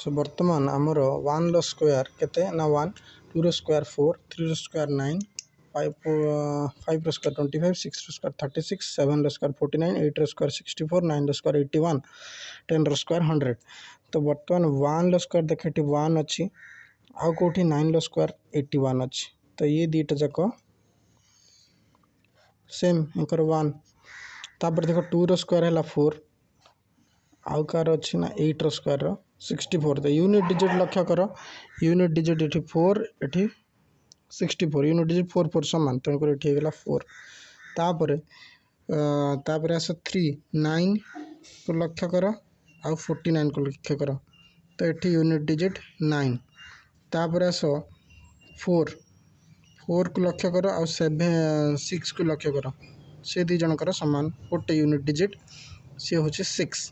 सो बर्तमान आमर 1 रो स्क्वायर केते ना 1 2 रो स्क्वायर 4 3 रो स्क्वायर 9 5 रो स्क्वायर 25 6 रो स्क्वायर 36 7 रो स्क्वायर 49 8 रो स्क्वायर 64 9 रो स्क्वायर 81 10 रो स्क्वायर 100। तो बर्तमान 1 रो स्क्वायर देखे 1 अच्छी आउ कौटी 9 रो स्क्वायर 81 अच्छी। तो ये दीटा जाक सेम इनकर 1 तापर देखो 2 रो स्क्वायर है 4 आउ कार अच्छी ना 8 रो स्क्वायर 64। तो यूनिट डिजिट लक्ष्य कर यूनिट डिजिट ये 4 ये 64 यूनिट डिजिट 4 4 सामान तेणुक ये 4 तापर आस 3 9 को लक्ष्य कर आउ 49 को लक्ष्य कर। तो ये यूनिट डिजिट 9 तापर आस 4 4 को लक्ष्य कर आउ 6 को लक्ष्य कर से दी जनकर सामान गोटे यूनिट डिजिट सी हूँ 6।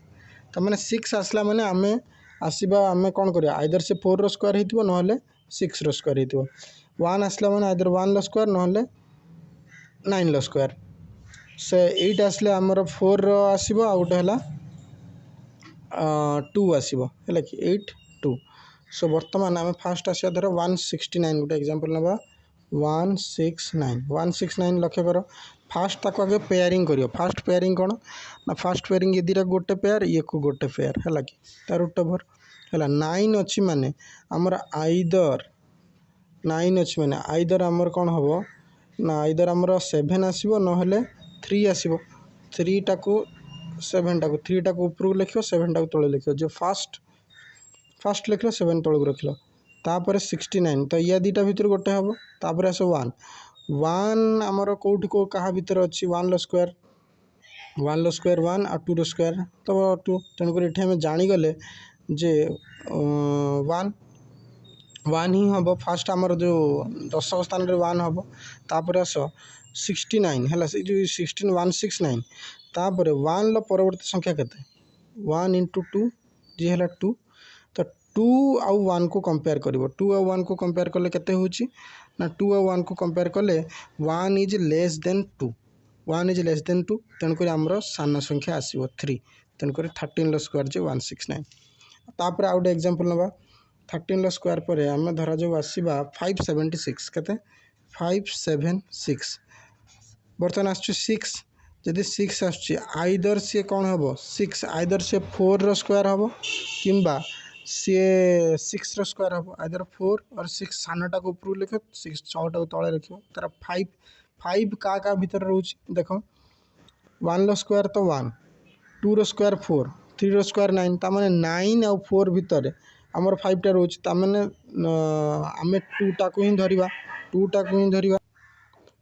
तो मैंने 6 आसला माने आमे आसवा आम कौन करिया आइदर से 4 रो स्क्वायर हो ना 6 रो स्क्वायर हो 1 आसला माने आइदर 1 रो स्क्वायर ना 9 रो स्क्वायर से 8 आसले आमर 4 रो आसीबो आ गोटे हला 2 आसीबो हैला कि 8 2। सो वर्तमान आम फास्ट आसिया धर 169 गोटे एग्जांपल नबा 169 लक्ष्य कर फास्ट ताको आगे पेयरिंग करियो। फास्ट पेयरिंग कौन ना फास्ट पेयरिंग ये दीटा गोटे पेयर ये को गोटे पेयर है कि तार रूट ओवर है 9 अच्छी माने आमर आइदर 9 अच्छी माने आइदर आमर कौन हम ना आइदर आमर 7 आसो ना 3 आसो 3 टाको 7 टाको 3 टाको ऊपर लिख 7 टाको तले लिख जो फास्ट लिख 7 तौक रख तापर 69। तो या दीटा भितर गोटे हम तापर आस 1 1 आमर कौटी को क्या भितर अच्छी 1 रो स्क्वायर 1 आ 2 रो स्क्वायर तो 2 तेणुक ये आम जानीगले जे 1 ही हम फास्ट आमर जो दशक स्थान 1 हम तापर आस 69 है जो 16 169 तापर 1 रो परवर्ती संख्या केते 1 इंटू 2 जी है 2। तो 2 आउ 1 को कंपेयर कर 2 आउ 1 को कंपेयर कले केते होची ना 2 आउ 1 को कंपेयर कले 1 is less then 2 1 is less then 2 तेणुक आमर सान संख्या आसो 3 तेणुक 13 रो स्क्वायर जो 169। तापर आउ गोटे एग्जांपल नबा 13 रो स्क्वायर पर आम धरा जो आसवा 576 केते 576 बर्तमान आस 6 जदि 6 आसुची आइदर सी कौन हम 6 आइदर सी 4 रो स्क्वायर हम किंबा सी 6 रो स्क्वायर हम आइदर 4 और 6 सानटा को ऊपर लिख 6 6टा को तले रख तार 5 का भीतर रोच देख 1 रो स्क्वायर तो 1 2 रो स्क्वायर 4 3 रो स्क्वायर 9 तार 9 आउ 4 भितर आमर 5टा रोच तार आम 2टा को ही धरिबा 2टा को ही धरिबा।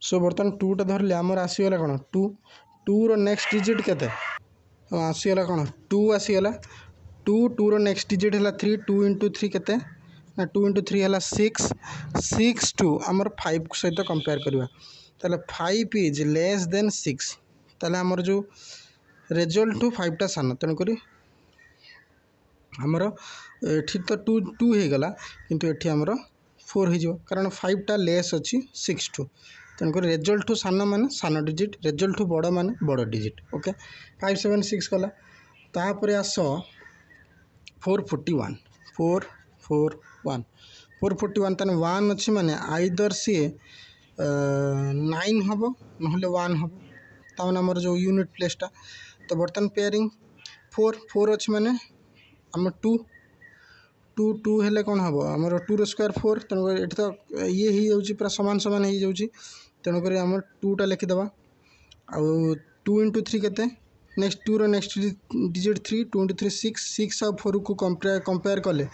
सो बर्तमान 2टा धरले आमर आसीगला कौन 2 रो नेक्स्ट डिजिट केते आसीगला कौन 2 आसीगला 2 रो नेक्स्ट डिजिट है 3 2 इंटू 3 केते ना 2 इंटू 3 है 6 2 आमर 5 सहित कंपेयर करवा ताले 5 इज लेस देन 6 ताले आमर जो रिजल्ट टू 5टा सान तेणुक आमर एठी तो 2 2 हो गला किंतु एठी आमर 4 हो कारण 5टा लेस अच्छी 6 टू तेणुक रिजल्ट टू सान मान सान डिजिट रिजल्ट टू बड़ मान बड़ डिजिट ओके 576 गला तापर आस 441 441 441 ताने 1 अच्छी माने आइदर सी 9 हम ना 1 हम ताने आमर जो यूनिट प्लेसटा। तो बर्तमान पेयरिंग 4 4 अच्छी माने आम 2 2 2 हेले कौन हम आमर 2 रो स्क्वायर 4 तेणुक ये तो ये ही जाऊँगी पूरा सामान सामान हो जाऊँगी तेणुक आम 2टा लिखिदेवा आउ 2 इंटू 3 केते नेक्स्ट 2 रो नेक्स्ट डिजिट 3 2 इंटू 3 6 6 आउ 4 को कंपेयर कले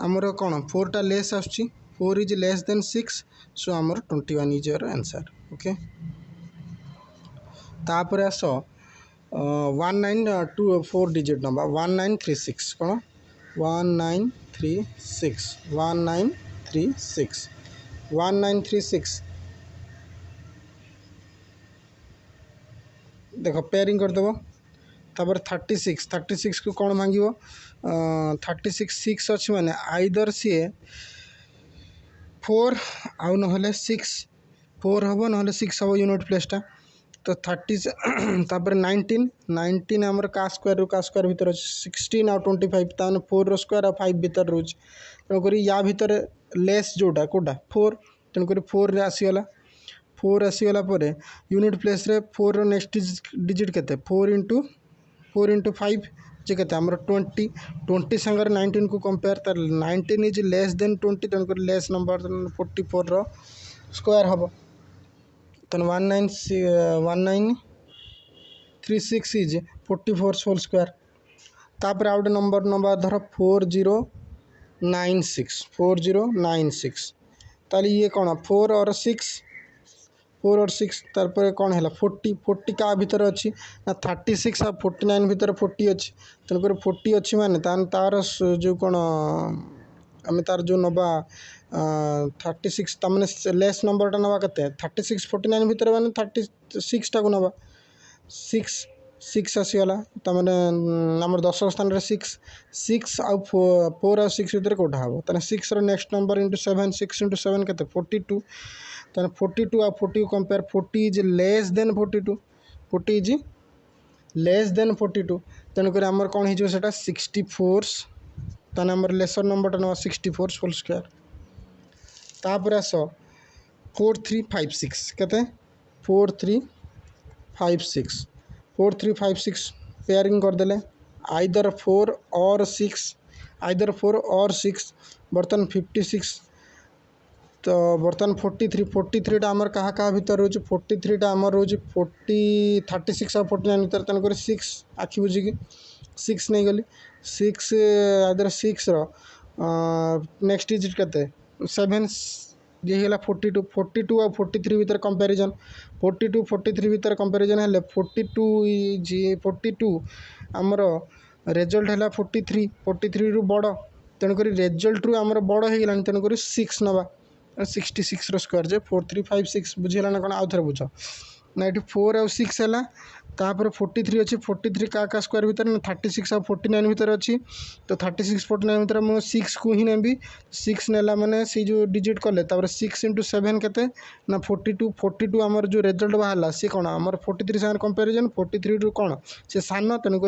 आमर कौन 4टा लेस आसुची 4 इज लेस देन 6 सो आमर 21 इज योर आंसर ओके। तापर आस 1924 डिजिट नंबर 1936 कौन 1936 देख पेयरिंग करदेव तापर 36 को कौन भांग 36 6 अच्छी माने आइदर सी 4 आउ ना 6 4 हम ना 6 हम यूनिट प्लेसटा तो 30 तापर 19 आमर का स्क्वायर भितर अच्छे 16 आ 25 ताने 4 स्क्वायर आ 5 भितर रोच तेणुक या भितर लेस जोटा कोटा 4 तेणुक 4 रे आसीगला 4 आसीगला यूनिट प्लेस रे 4 नेक्स्ट डिजिट केते 4 इंटू 5 जे केते हमर 20 संगर 19 को कंपेयर तर 19 इज लेस देन 20 तेणुक लेस नंबर 44 रो स्क्वायर हम तो 1936 इज 44 होल स्क्वायर तापर आउट नंबर नंबर धर 4096 ताली ये कौन 4 और 6 तार कौन है 40 का भीतर अच्छी ना 36 आ 49 भीतर 40 अच्छी तेणुक 40 अच्छी माने तार जो कौन आम तार जो नवा 36 तमें लेस नंबर टा नवा के 36 49 भीतर मैंने 36 टाक नवा 6 आसीगला तमें आम 10 स्थान 6 आउ 4 आ 6 भीतर कौटा हम तेना 6 नेक्स्ट नंबर इंटू 7 6 इंटू 7 के 42 तेना 42 आ 40 compare 40 is less then 40 is less then 42 तेणुक आमर कौन हो 64 ताने आमर लेसर नंबर ना 64 होल स्क्वायर तापर आस 4356 केते 4356 पेयरिंग करदेले आइदर 4 और 6 बर्तन 56 तो बर्तन 43 टा आमर कहा भीतर रोज 43 टा आमर रोज 36 और 49 भीतर तेणुक 6 आखि बुझिकी 6 नहीं गली 6 आदर 6 रो नेक्स्ट डिजिट केते 7 ये है 42 और 43 भीतर कंपैरिजन 43 भीतर कंपैरिजन है 42 आमर रिजल्ट है 43 रु बड़ तेणुक रिजल्ट रु आमर बड़ हो गला तेणुक 6 नवा 66 स्क्वायर जे 4356 बुझीगला ना कौन आउ थे बुझ ना ये 4 आउ 6 है तापर 43 अच्छी 43 का स्क्वायर भीतर ना 36 और 49 भीतर अच्छी तो 36 49 भीतर मुझे 6 को ही नेबी 6 नेला माने सी जो डिजिट कले 6 इंटू 7 केते ना 42 आमर जो रिजल्ट बाहर सी कौन आमर 43 सागर कंपेरिजन 43 रु कौन से सान तेणुक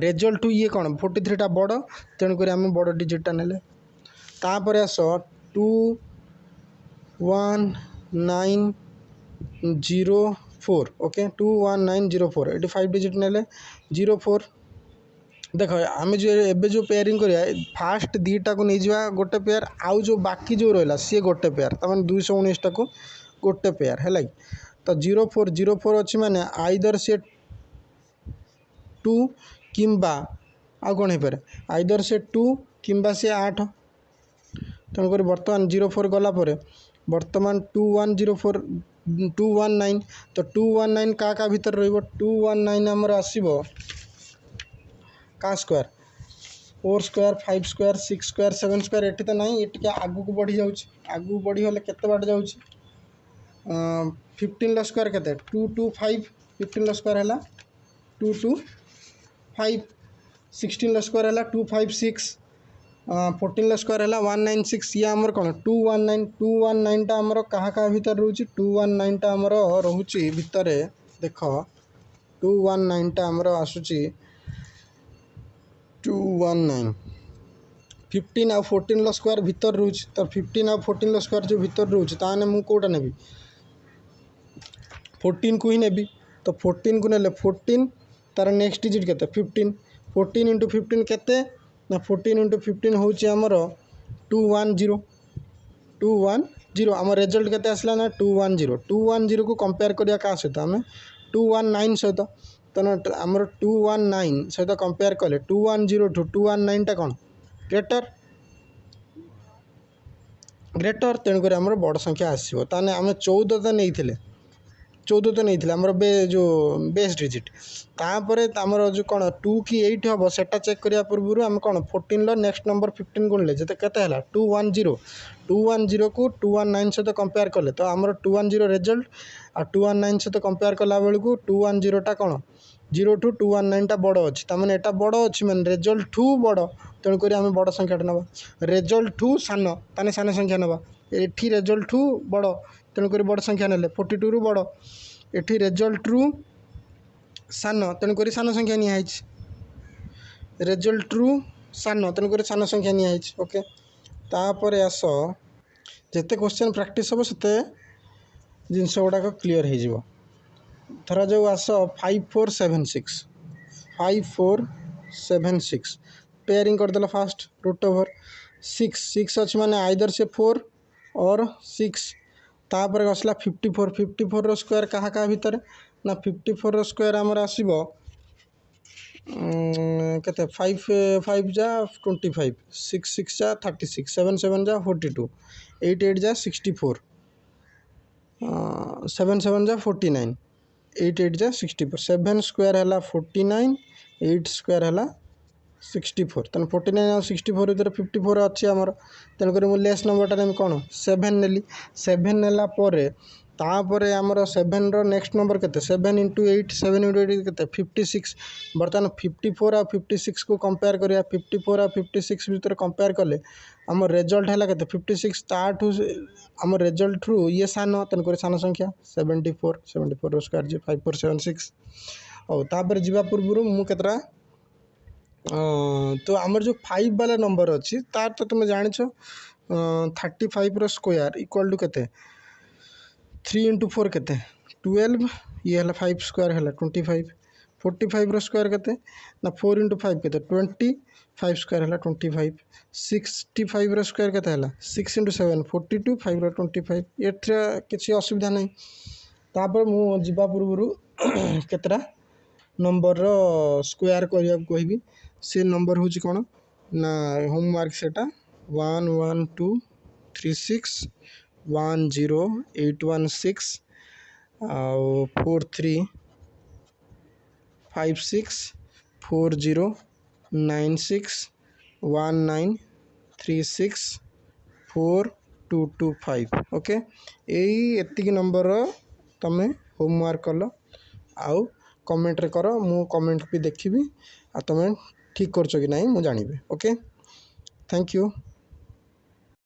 रिजल्ट टू ये कौन 43 टा बड़ तेणुक आम बड़ डिजिटा नेले तापर आस 21904 ओके 21904 ये 5 डिजिट नेले 04 देख आम जो एबे जो पेयरिंग करिया फास्ट दीटा को नहीं जावा गोटे पेयर आउ जो बाकी जो रहा सी गोटे पेयर तमें 219 टा को गोटे पेयर है तो 04 अच्छी माने आइदर से 2 किंबा आ कौन हो पारे आइदर से 2 किंबा से 8 तेणुक बर्तमान 04 गला बर्तमान 2104 219 तो 219 का भीतर रही 219 आमर आसो का square 4 square 5 square 6 square 7 square ये तो ना ये आगू को बढ़ी जाऊँ आगू बढ़ी गले केते बाट जाऊँ 15 स्क्वायर केते 225 15 स्क्वायर है 225 16 स्क्वायर है 256 14 स्क्वायर है 196 ये आमर कौन 219 टा आमर क्या भीतर रोचे 219 टा आमर रोचे भितर देख 219 टा आमर आसूची 219 15 आ 14 स्क्वायर भीतर रोचे तो 15 आ 14 स्क्वायर जो भीतर रोचे ताने मु कोटा नेबी 14 को ही नेबी तो 14 को नेले 14 तार नेक्स्ट डिजिट केते 14 इंटू 15 केते ना 14 इंटू 15 हूँ आमर 210 आम रिजल्ट केते आसला ना 210 को कंपेयर करिया का सहित आम 219 सहित तो आमर 219 सहित कंपेयर कले 210 टू 219 टा कौन ग्रेटर तेणुक आमर बड़ संख्या आसो ताने आम 14 नहीं आमर जो बेस डिजिट तापर आमर जो कौन 2 कि 8 हम सेटा चेक करिया पूर्व आम कौन 14 नेक्स्ट नंबर 15 गुणले जो केते 210 को 219 सहित कंपेयर कले तो आमर 210 रिजल्ट आ 219 सहित कंपेयर कला बेलू 210 टा कौन 0 टू 219 टा बड़ अच्छी तमें यहाँ बड़ अच्छी मैंने रिजल्ट ठू बड़ तेणुक आम बड़ संख्याटा ना रिजल्ट ठू सान ताने सान संख्या ना ये रिजल्ट ठू बड़ तेणुक बड़ संख्या ने 42 रु बड़ एठी रिजल्ट रु सान तेणुक सान संख्या निहाई रिजल्ट रु सान तेणुक सान संख्या निहाई ओके तापर आस जिते क्वेश्चन प्रैक्टिस हम से जिनस गुड़ाक क्लीयर हो धरा जो आस 5476 5476 पेयरिंग करदेल फास्ट रूट ओवर 6 अच्छी माने आइदर से 4 और 6 तापर आसला 54 54 रो स्क्वायर कहा कहा भितर ना 54 रो स्क्वायर आमर आसीबो केते 5 5 जा 25 6 6 जा 36 7 7 जा 42 8 8 जा 64 7 7 जा 49 8 8 जा 64 7 स्क्वायर है 49 8 स्क्वायर है 64 तेना 49 और 64 भर 54 अच्छी आमर तेणुक मुझे लेस नंबरटा कौन 7 नेली 7 नेला तापर आमर 7 नेक्स्ट नंबर के 7 इंटू 8 7 इंटू 8 के 56 बर्तमान 54 आ 56 को कंपेयर करिया 54 आ 56 भितर कंपेयर कले आम रिजल्ट है के 56 ताठू आम रिजल्ट रु ये सान तेणुक सान संख्या 74 74 स्क्वायर जी 5476 और तापर जीवा पूर्व मुझे तो आमर जो 5 वाला नंबर अच्छी तार तो तुम जान 35 रो स्क्वायर इक्वल टू के 3 इंटू 4 के 12 ये है 5 स्क्वायर है 25 45 रो स्क्वायर के ना 4 इंटू 5 के 20 5 स्क्वायर है 25 65 रो स्क्वायर के 6 इंटू 7 42 5 रो 25 ये किसी असुविधा नहीं तापर मुझे पूर्व केतरा नंबर रो स्क्वायर करने कहबी से नंबर हूँ कौन ना होमवर्क सेटा 11236 10816 आउ 4356 4096 1936 4225 ओके यही नंबर तमें होमवर्क कल आउ कमेंट रे कर मु कमेंट भी देखी आ तुम ठीक कर कि नहीं मुझे जानवी ओके थैंक यू।